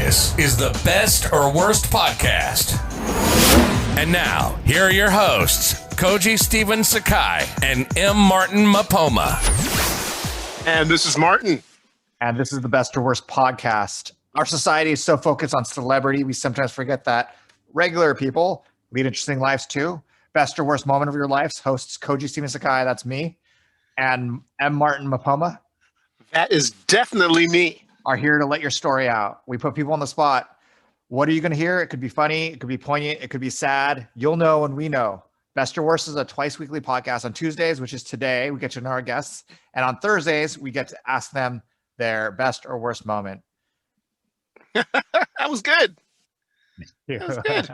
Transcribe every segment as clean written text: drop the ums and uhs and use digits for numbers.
This is the Best or Worst Podcast. And now, here are your hosts, Koji Stephen Sakai and M. Martin Mapoma. And this is Martin. And this is the Best or Worst Podcast. Our society is so focused on celebrity, we sometimes forget that regular people lead interesting lives too. Best or worst moment of your lives, hosts Koji Stephen Sakai, that's me, and M. Martin Mapoma. That is definitely me. Are here to let your story out. We put people on the spot. What are you going to hear? It could be funny. It could be poignant. It could be sad. You'll know when we know. Best or Worst is a twice weekly podcast. On Tuesdays, which is today, we get to know our guests. And on Thursdays, we get to ask them their best or worst moment. That was good. That was good.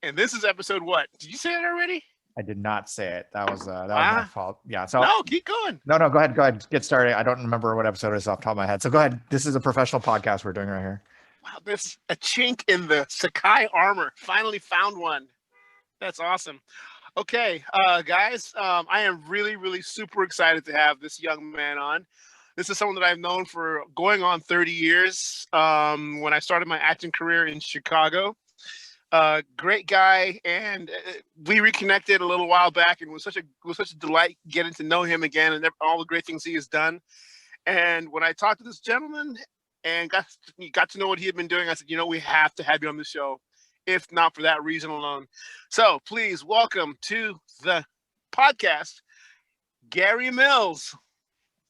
And this is episode what? Did you say it already? I did not say it. That was my fault. Yeah. So no, keep going. No, go ahead. Get started. I don't remember what episode it is off the top of my head. So go ahead. This is a professional podcast we're doing right here. Wow, there's a chink in the Sakai armor. Finally found one. That's awesome. Okay, guys, I am really super excited to have this young man on. This is someone that I've known for going on 30 years. When I started my acting career in Chicago. Great guy, and we reconnected a little while back, and it was such a delight getting to know him again and all the great things he has done. And when I talked to this gentleman and got to know what he had been doing, I said, we have to have you on the show, if not for that reason alone. So please welcome to the podcast, Gary Mills.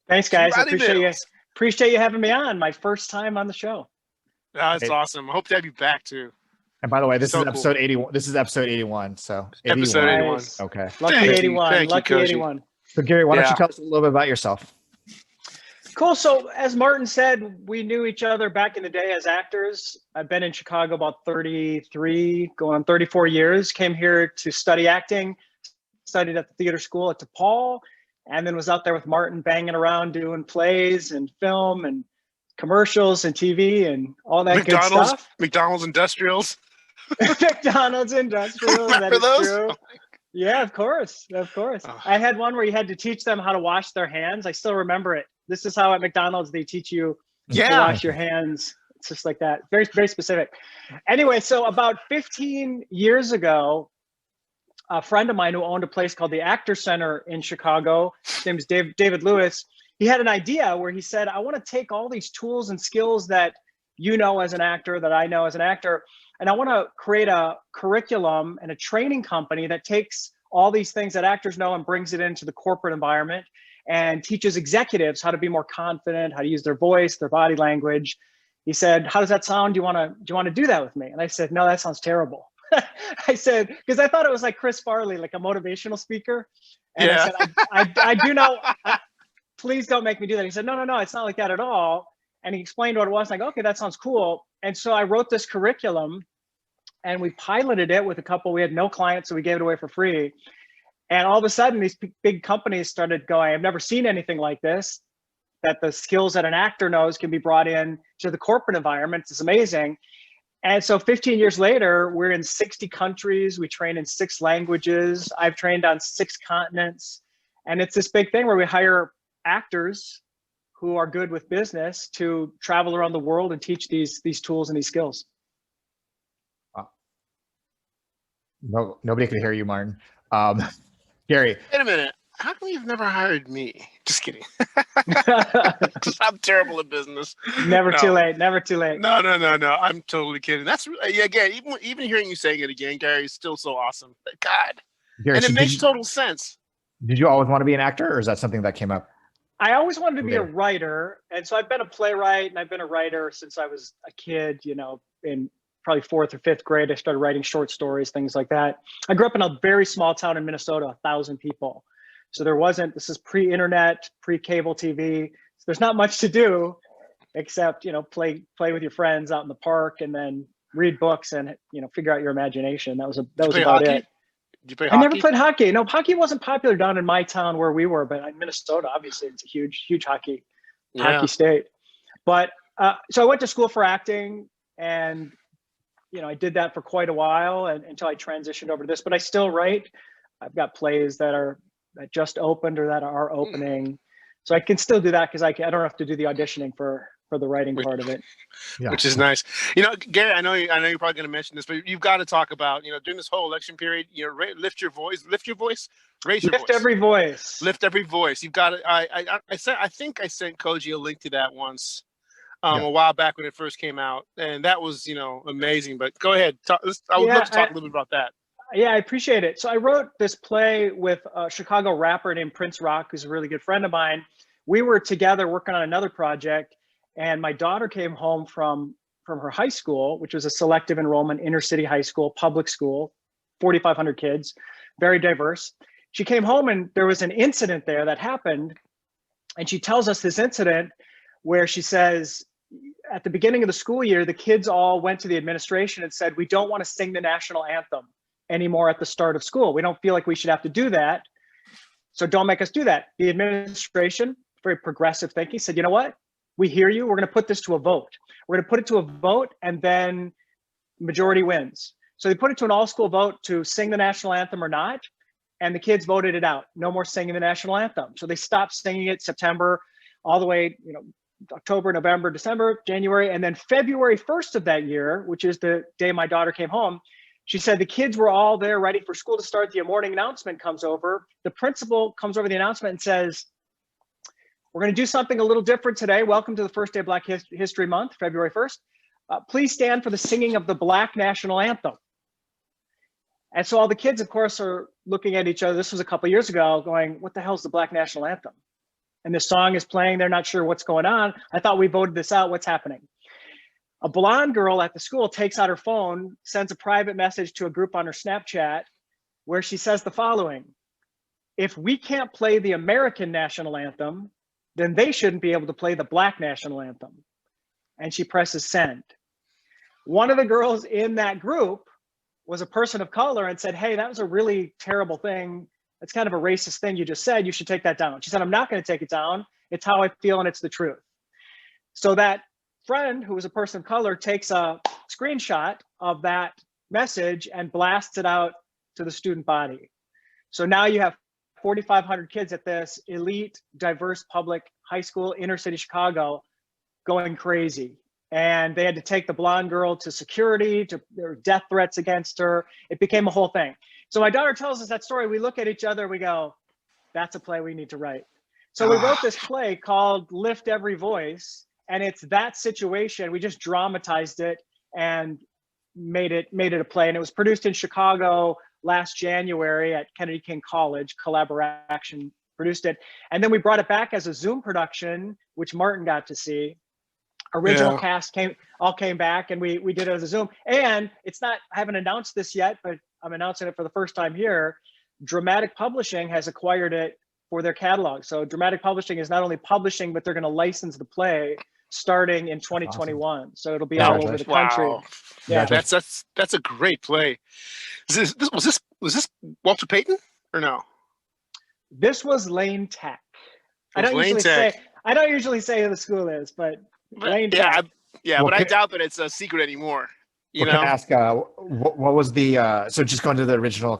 Thanks, guys. I Mills. appreciate you having me on. My first time on the show. That's awesome. I hope to have you back too. And by the way, this So is episode 81. This is episode 81. So 81. Episode 81. Nice. Okay. Lucky Thank you. 81. Thank you, Lucky Koji. 81. So Gary, why don't you tell us a little bit about yourself? Cool. So as Martin said, we knew each other back in the day as actors. I've been in Chicago about 33, going on 34 years. Came here to study acting, studied at the theater school at DePaul, and then was out there with Martin banging around doing plays and film and commercials and TV and all that good stuff. McDonald's Industrials. McDonald's Industrial. That is those? true. Yeah, of course. Oh. I had one where you had to teach them how to wash their hands. I still remember it. This is how at McDonald's they teach you to wash your hands. It's just like that. Very, very specific. Anyway, so about 15 years ago, a friend of mine who owned a place called the Actor Center in Chicago, his name is David Lewis, he had an idea where he said, I want to take all these tools and skills that you know as an actor, that I know as an actor, and I want to create a curriculum and a training company that takes all these things that actors know and brings it into the corporate environment and teaches executives how to be more confident, how to use their voice, their body language. He said, how does that sound? Do you want to do that with me? And I said, no, that sounds terrible. I said, because I thought it was like Chris Farley, like a motivational speaker. And I said, I do not, please don't make me do that. He said, no, it's not like that at all. And he explained what it was. Like, okay, that sounds cool. And so I wrote this curriculum and we piloted it with a couple. We had no clients, so we gave it away for free. And all of a sudden, these big companies started going, I've never seen anything like this, that the skills that an actor knows can be brought in to the corporate environment. It's amazing. And so 15 years later, we're in 60 countries. We train in 6 languages. I've trained on 6 continents. And it's this big thing where we hire actors who are good with business to travel around the world and teach these tools and these skills. No, nobody can hear you, Martin. Gary. Wait a minute. How come you've never hired me? Just kidding. I'm terrible at business. Never too late. No. I'm totally kidding. That's again, even hearing you saying it again, Gary, is still so awesome. God. Gary, and it makes total sense. Did you always want to be an actor, or is that something that came up? I always wanted to be a writer. And so I've been a playwright and I've been a writer since I was a kid, in probably 4th or 5th grade. I started writing short stories, things like that. I grew up in a very small town in Minnesota, 1,000 people. So this is pre-internet, pre-cable TV. So there's not much to do except, play with your friends out in the park and then read books and, figure out your imagination. That was about it. Did you play hockey? I never played hockey. No, hockey wasn't popular down in my town where we were, but in Minnesota, obviously it's a huge hockey state. But so I went to school for acting and, I did that for quite a while until I transitioned over to this, but I still write. I've got plays that just opened or that are opening. So I can still do that because I don't have to do the auditioning for for the writing part of it. Yeah. Which is nice. You know, Gary, I know you're probably going to mention this, but you've got to talk about, during this whole election period, lift your voice, raise your Lift voice, every voice. lift every voice. You've got to. I think I sent Koji a link to that once, a while back when it first came out, and that was, amazing. But go ahead, I would love to talk a little bit about that. Yeah, I appreciate it. So I wrote this play with a Chicago rapper named Prince Rock, who's a really good friend of mine. We were together working on another project, and my daughter came home from her high school, which was a selective enrollment inner city high school, public school, 4,500 kids, very diverse. She came home and there was an incident there that happened. And she tells us this incident where she says, at the beginning of the school year, the kids all went to the administration and said, we don't want to sing the national anthem anymore at the start of school. We don't feel like we should have to do that. So don't make us do that. The administration, very progressive thinking, said, you know what? We hear you. We're going to put this to a vote. We're going to put it to a vote, and then majority wins. So they put it to an all-school vote to sing the national anthem or not, and the kids voted it out. No more singing the national anthem. So they stopped singing it September, all the way, October, November, December, January, and then February 1st of that year, which is the day my daughter came home, she said the kids were all there ready for school to start. The morning announcement comes over. The principal comes over the announcement and says, we're going to do something a little different today. Welcome to the first day of Black History Month, February 1st. Please stand for the singing of the Black national anthem. And so all the kids, of course, are looking at each other. This was a couple of years ago, going, what the hell is the Black national anthem? And this song is playing. They're not sure what's going on. I thought we voted this out. What's happening? A blonde girl at the school takes out her phone, sends a private message to a group on her Snapchat where she says the following: if we can't play the American national anthem, then they shouldn't be able to play the Black national anthem. And she presses send. One of the girls in that group was a person of color and said, hey, that was a really terrible thing. That's kind of a racist thing you just said. You should take that down. She said, I'm not going to take it down. It's how I feel and it's the truth. So that friend, who was a person of color, takes a screenshot of that message and blasts it out to the student body. So now you have 4,500 kids at this elite, diverse public high school, inner city Chicago, going crazy. And they had to take the blonde girl to security, there were death threats against her. It became a whole thing. So my daughter tells us that story. We look at each other, we go, that's a play we need to write. So we wrote this play called Lift Every Voice, and it's that situation. We just dramatized it and made it a play. And it was produced in Chicago last January at Kennedy King College. Collaboration produced it. And then we brought it back as a Zoom production, which Martin got to see. Original cast all came back, and we did it as a Zoom. And it's not, I haven't announced this yet, but I'm announcing it for the first time here. Dramatic Publishing has acquired it for their catalog. So Dramatic Publishing is not only publishing, but they're going to license the play starting in 2021. Awesome. So it'll be all over the country. Wow. Yeah, that's a great play. Was this Walter Payton or no? This was Lane Tech. I don't usually say who the school is, but Lane Tech. Well, but I doubt that it's a secret anymore. Can I ask, what was the so just going to the original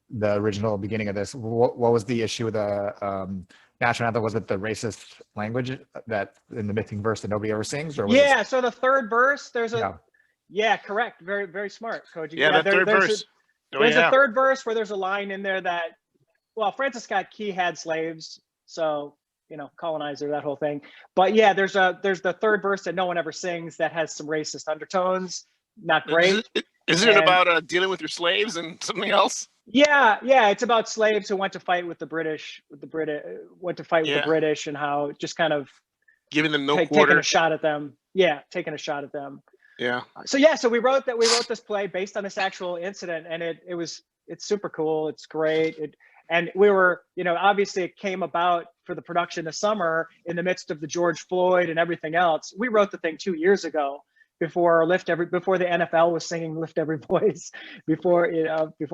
the original beginning of this? What was the issue with the national anthem? Was it the racist language that in the missing verse that nobody ever sings? Or was so the third verse, there's a correct, very very smart, Koji. The third verse. There's a third verse where there's a line in there that, well, Francis Scott Key had slaves, so colonizer, that whole thing. But yeah, there's the third verse that no one ever sings that has some racist undertones. Not great. Isn't it about dealing with your slaves and something else? Yeah, it's about slaves who went to fight with the British, went to fight with the British, and how just kind of giving them no quarter, taking a shot at them. Yeah, taking a shot at them. Yeah. So we wrote this play based on this actual incident, and it's super cool. It's great. And we were, obviously it came about for the production this summer in the midst of the George Floyd and everything else. We wrote the thing 2 years ago before the NFL was singing Lift Every Voice, before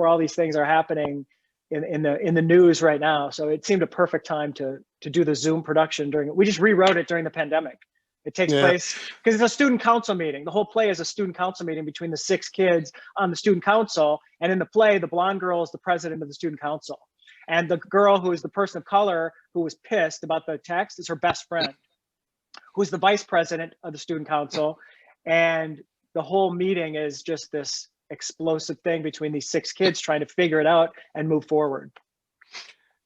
all these things are happening in the news right now. So it seemed a perfect time to do the Zoom production we just rewrote it during the pandemic. It takes place because it's a student council meeting. The whole play is a student council meeting between the 6 kids on the student council. And in the play, the blonde girl is the president of the student council. And the girl who is the person of color who was pissed about the text is her best friend, who's the vice president of the student council. And the whole meeting is just this explosive thing between these 6 kids trying to figure it out and move forward.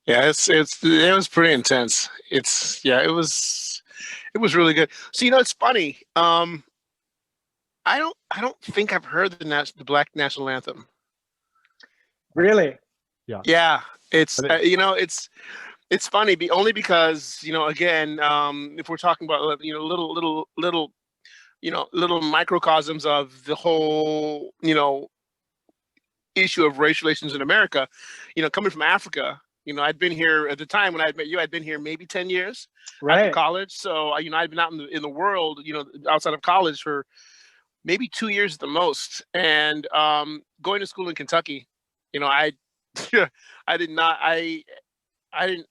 Yeah, it was pretty intense. It was really good. So it's funny. I don't think I've heard the Black National Anthem. Really? Yeah, it's it's funny only because again, if we're talking about little microcosms of the whole issue of racial relations in America, coming from Africa. I'd been here at the time when I met you. I'd been here maybe 10 years after college. So I'd been out in the world, outside of college for maybe 2 years at the most. And going to school in Kentucky, I didn't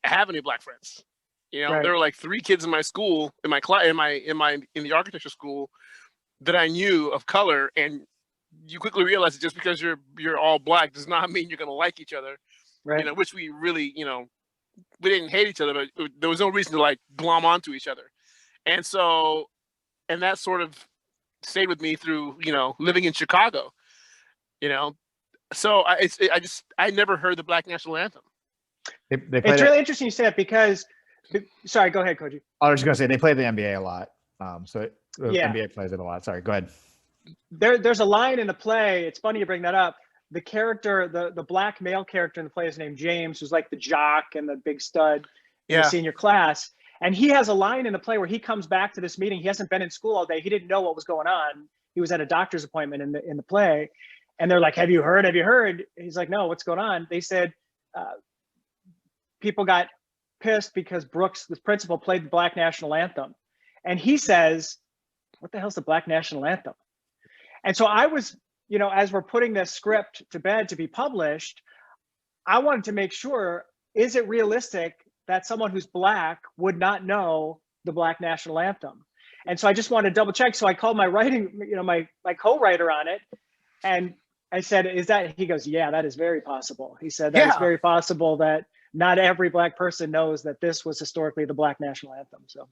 have any Black friends. There were like 3 kids in my school, in the architecture school, that I knew of color. And you quickly realize that just because you're all Black does not mean you're going to like each other. Right. Which we really, we didn't hate each other, but there was no reason to like glom onto each other. And so, and that sort of stayed with me through, living in Chicago, so I never heard the Black National Anthem. It's really interesting you say that because, sorry, go ahead, Koji. I was just going to say, they play the NBA a lot. So the NBA plays it a lot. Sorry, go ahead. There's a line in the play. It's funny you bring that up. The character, the Black male character in the play is named James, who's like the jock and the big stud in the senior class. And he has a line in the play where he comes back to this meeting. He hasn't been in school all day. He didn't know what was going on. He was at a doctor's appointment in the play. And they're like, have you heard? Have you heard? He's like, no, what's going on? They said people got pissed because Brooks, the principal, played the Black National Anthem. And he says, what the hell's the Black National Anthem? And so I was, as we're putting this script to bed to be published, I wanted to make sure, is it realistic that someone who's Black would not know the Black National Anthem? And so I just wanted to double check. So I called my writing, my co-writer on it. And I said, he goes, yeah, that is very possible. He said, that is very possible that not every Black person knows that this was historically the Black National Anthem. So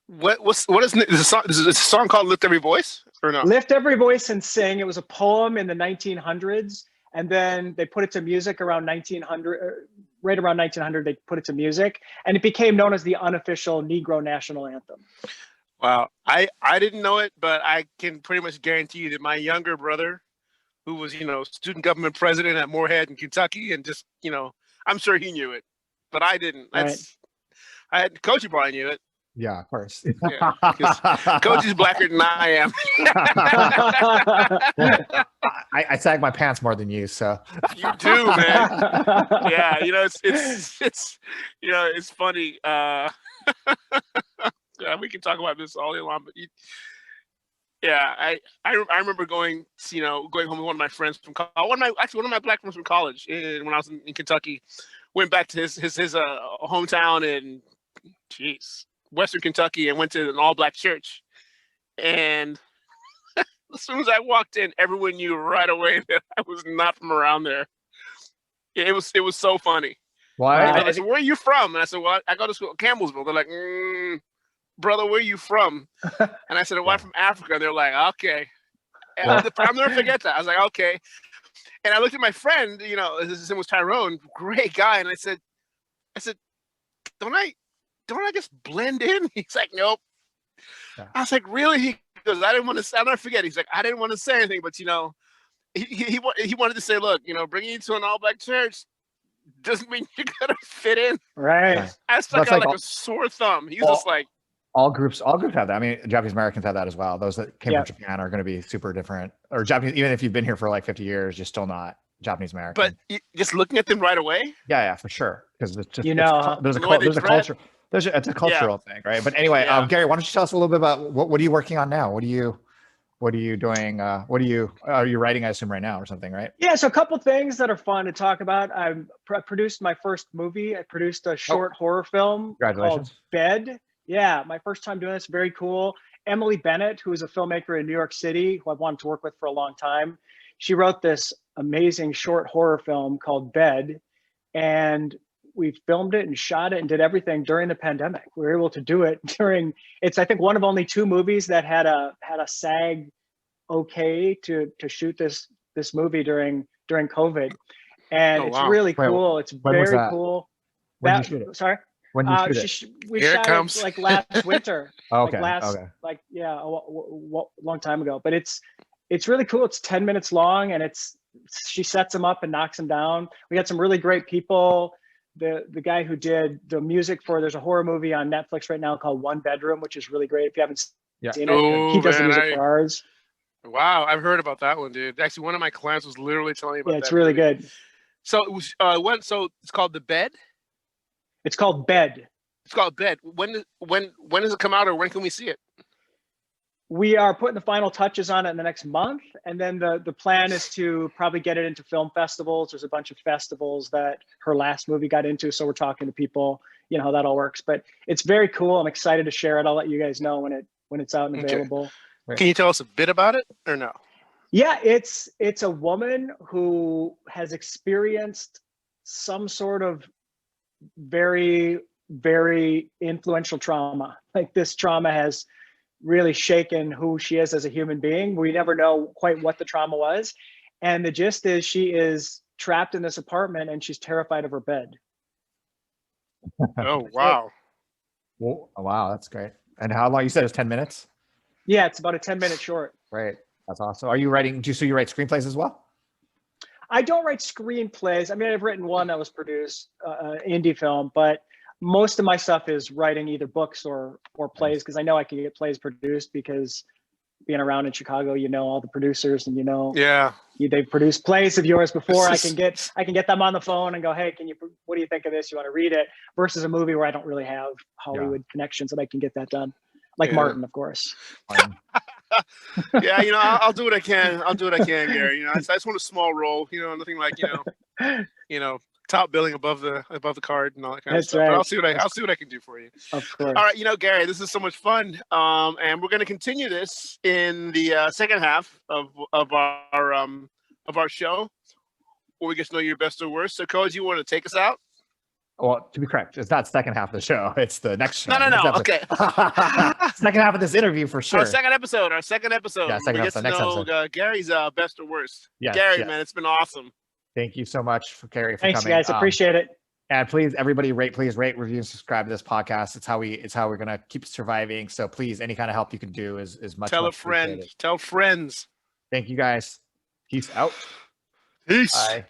what is a song called Lift Every Voice or no? Lift Every Voice and Sing. It was a poem in the 1900s. And then they put it to music around 1900, right around 1900, they put it to music. And it became known as the unofficial Negro national anthem. Wow. I didn't know it, but I can pretty much guarantee you that my younger brother, who was, student government president at Morehead in Kentucky, and just, I'm sure he knew it, but I didn't. Koji probably knew it. Yeah, of course. Yeah, Koji's Blacker than I am. I sag my pants more than you, so. You do, man. Yeah, it's funny. Yeah, we can talk about this all day long, but I remember going home with one of my friends from college. One of my Black friends from college when I was in Kentucky. Went back to his hometown in Western Kentucky and went to an all-Black church. And as soon as I walked in, everyone knew right away that I was not from around there. It was so funny. Why? I said, "Where are you from?" And I said, "Well, I go to school at Campbellsville." They're like, "Brother, where are you from?" And I said, "Well, I'm from Africa." And they're like, "Okay." And I'll never forget that. I was like, "Okay." And I looked at my friend, his name was Tyrone, great guy. And I said, don't I just blend in? He's like, nope. Yeah. I was like, really? He goes, I'll never forget. He's like, I didn't want to say anything, but he wanted to say, look, bringing you to an all-Black church doesn't mean you're gonna fit in. Right. I stuck out like a sore thumb. He was just like, all groups have that. I mean, Japanese Americans have that as well. Those that came from Japan are going to be super different. Or Japanese, even if you've been here for like 50 years, you're still not Japanese American. But just looking at them right away. Yeah, for sure. Because it's just there's a culture. It's a cultural thing, right? But anyway, Gary, why don't you tell us a little bit about what are you working on now? What are you doing? Are you writing? I assume right now or something, right? Yeah. So a couple things that are fun to talk about. I produced my first movie. I produced a short horror film called Bed. Yeah, my first time doing this, very cool. Emily Bennett, who is a filmmaker in New York City, who I've wanted to work with for a long time, she wrote this amazing short horror film called Bed. And we filmed it and shot it and did everything during the pandemic. We were able to do it during. It's I think one of only 2 movies that had a SAG okay to shoot this movie during COVID, and it's really cool. It's very cool. When did you shoot it? Sorry. When did you shoot it? We Here shot it comes. like last winter. Okay. Like yeah, a long time ago. But it's really cool. It's 10 minutes long, and she sets them up and knocks them down. We had some really great people. The guy who did the music there's a horror movie on Netflix right now called One Bedroom, which is really great. If you haven't seen it, he does the music for ours. Wow, I've heard about that one, dude. Actually, one of my clients was literally telling me about that. Yeah, it's really good. So it was so it's called The Bed? It's called Bed. It's called Bed. When does it come out, or when can we see it? We are putting the final touches on it in the next month, and then the plan is to probably get it into film festivals. There's a bunch of festivals that her last movie got into, so we're talking to people, how that all works. But it's very cool. I'm excited to share it. I'll let you guys know when it's out and available. Okay. Can you tell us a bit about it, or no? Yeah, it's a woman who has experienced some sort of very, very influential trauma. Like this trauma has really shaken who she is as a human being. We never know quite what the trauma was. And the gist is she is trapped in this apartment and she's terrified of her bed. Oh, wow. Well, wow, that's great. And how long? You said it was 10 minutes? Yeah, it's about a 10-minute short. Right. That's awesome. Are you writing, so you write screenplays as well? I don't write screenplays. I mean, I've written one that was produced, indie film, but most of my stuff is writing either books or plays, because I know I can get plays produced because being around in Chicago, all the producers, and they've produced plays of yours before. I can get them on the phone and go, hey, what do you think of this? You want to read it? Versus a movie where I don't really have Hollywood connections that I can get that done. Like Martin, of course. Yeah, I'll do what I can. Gary. I just want a small role. Nothing like top billing above the card and all that kind of stuff. Right. But I'll see what I can do for you. Of course. All right, Gary, this is so much fun. And we're going to continue this in the second half of our show, where we get to know your best or worst. So, Koji, you want to take us out? Well, to be correct, it's not second half of the show. It's the next show. No. Okay. Second half of this interview for sure. Our second episode. Yeah, second episode. Next episode. Gary's best or worst. Yes, Gary, man, it's been awesome. Thank you so much, Gary, for Thanks, coming. Thanks, guys. Appreciate it. And please, everybody, rate, review, and subscribe to this podcast. It's how we're gonna keep surviving. So please, any kind of help you can do is much. Tell a friend. Tell friends. Thank you, guys. Peace out. Peace. Bye.